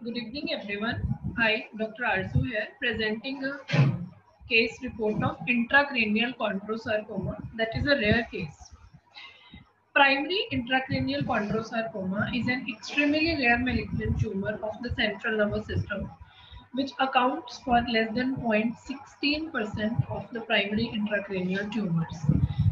Good evening, everyone. I, Dr. Arzu here, presenting a case report of intracranial chondrosarcoma, that is a rare case. Primary intracranial chondrosarcoma is an extremely rare malignant tumor of the central nervous system, which accounts for less than 0.16% of the primary intracranial tumors.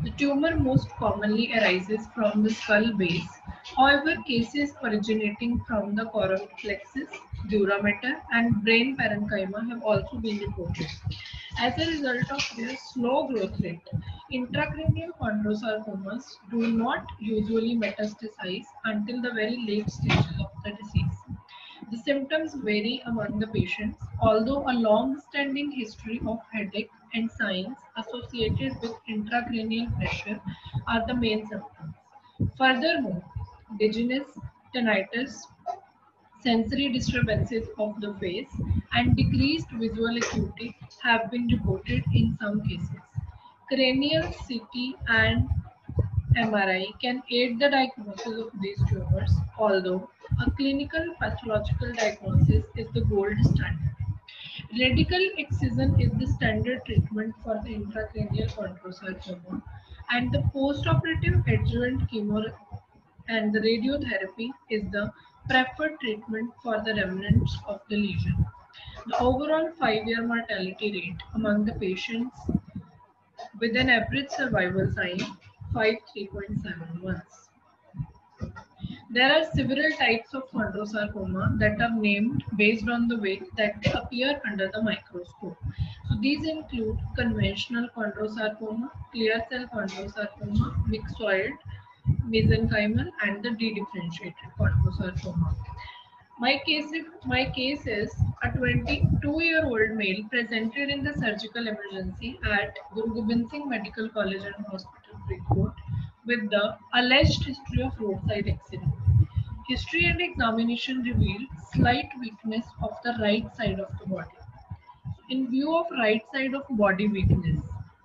The tumor most commonly arises from the skull base. However, cases originating from the coronal plexus, dura mater, and brain parenchyma have also been reported. As a result of their slow growth rate, intracranial chondrosarcomas do not usually metastasize until the very late stages of the disease. The symptoms vary among the patients, although a long-standing history of headache and signs associated with intracranial pressure are the main symptoms. Furthermore, dizziness, tinnitus, sensory disturbances of the face, and decreased visual acuity have been reported in some cases. Cranial CT and MRI can aid the diagnosis of these tumors, although a clinical pathological diagnosis is the gold standard. Radical excision is the standard treatment for the intracranial chondrosarcoma, and the postoperative adjuvant chemo and the radiotherapy is the preferred treatment for the remnants of the lesion. The overall 5-year mortality rate among the patients with an average survival time 3.7 months. There are several types of chondrosarcoma that are named based on the way that they appear under the microscope. So these include conventional chondrosarcoma, clear cell chondrosarcoma, myxoid, mesenchymal, and the dedifferentiated chondrosarcoma. My case is a 22-year-old male presented in the surgical emergency at Guru Gobind Singh Medical College and Hospital, Faridkot, with the alleged history of roadside accident. History and examination revealed slight weakness of the right side of the body. In view of right side of body weakness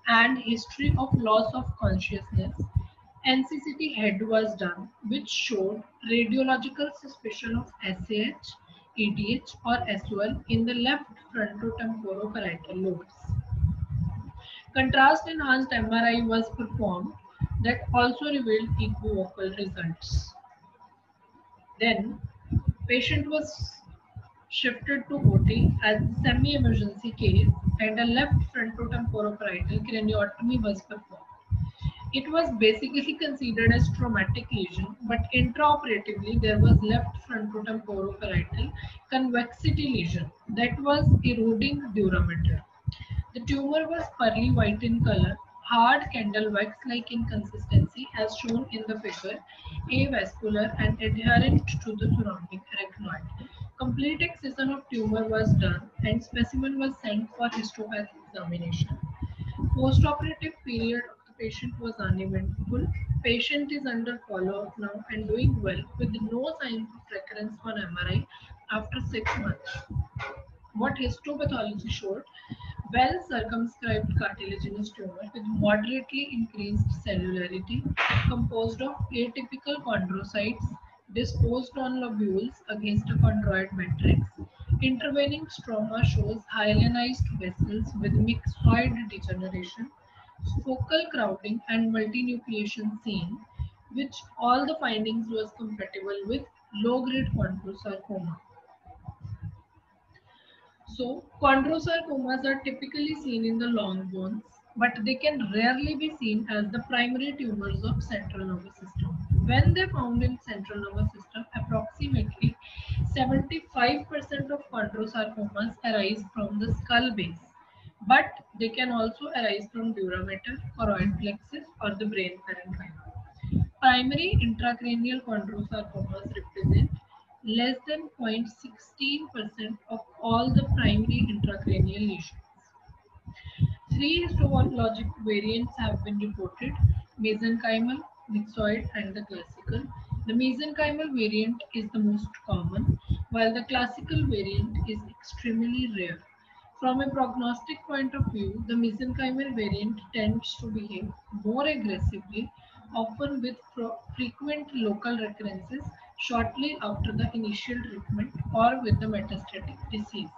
and history of loss of consciousness, NCCT head was done, which showed radiological suspicion of SAH, EDH, or SOL in the left frontotemporoparietal lobes. Contrast enhanced MRI was performed that also revealed equivocal results. Then, patient was shifted to OT as a semi-emergency case and a left frontotemporoparietal craniotomy was performed. It was basically considered as traumatic lesion, but intraoperatively there was left frontotemporoparietal convexity lesion that was eroding dura mater. The tumor was pearly white in color, hard candle wax-like in consistency as shown in the figure, avascular and adherent to the surrounding arachnoid. Complete excision of tumor was done and specimen was sent for histopath examination. Postoperative period of the patient was uneventful. Patient is under follow-up now and doing well with no signs of recurrence on MRI after 6 months. What histopathology showed? Well circumscribed cartilaginous tumor with moderately increased cellularity composed of atypical chondrocytes disposed on lobules against a chondroid matrix. Intervening stroma shows hyalinized vessels with myxoid degeneration, focal crowding and multinucleation seen, which all the findings was compatible with low-grade chondrosarcoma. So, chondrosarcomas are typically seen in the long bones, but they can rarely be seen as the primary tumors of central nervous system. When they found in central nervous system, approximately 75% of chondrosarcomas arise from the skull base, but they can also arise from dura mater, choroid plexus, or the brain parenchyma. Primary intracranial chondrosarcomas represent less than 0.16% of all the primary intracranial lesions. Three histologic variants have been reported: mesenchymal, myxoid, and the classical. The mesenchymal variant is the most common, while the classical variant is extremely rare. From a prognostic point of view, the mesenchymal variant tends to behave more aggressively often with frequent local recurrences shortly after the initial treatment or with the metastatic disease.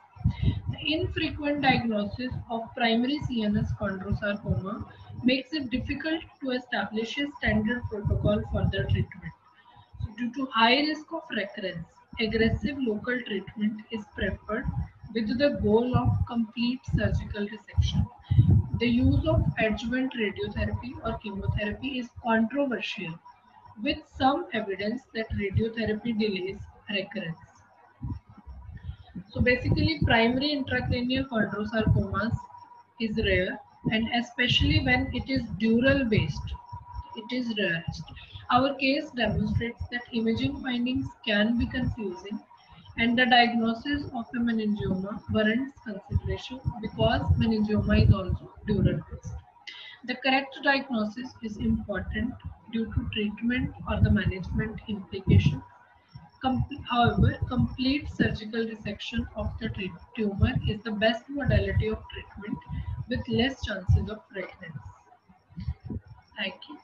The infrequent diagnosis of primary CNS chondrosarcoma makes it difficult to establish a standard protocol for the treatment. So due to high risk of recurrence, aggressive local treatment is preferred with the goal of complete surgical resection. The use of adjuvant radiotherapy or chemotherapy is controversial, with some evidence that radiotherapy delays recurrence. So basically, primary intracranial chondrosarcomas is rare, and especially when it is dural based, it is rarest. Our case demonstrates that imaging findings can be confusing, and the diagnosis of a meningioma warrants consideration because meningioma is also dural based. The correct diagnosis is important due to treatment or the management implications. However, complete surgical resection of the tumor is the best modality of treatment with less chances of recurrence. Thank you.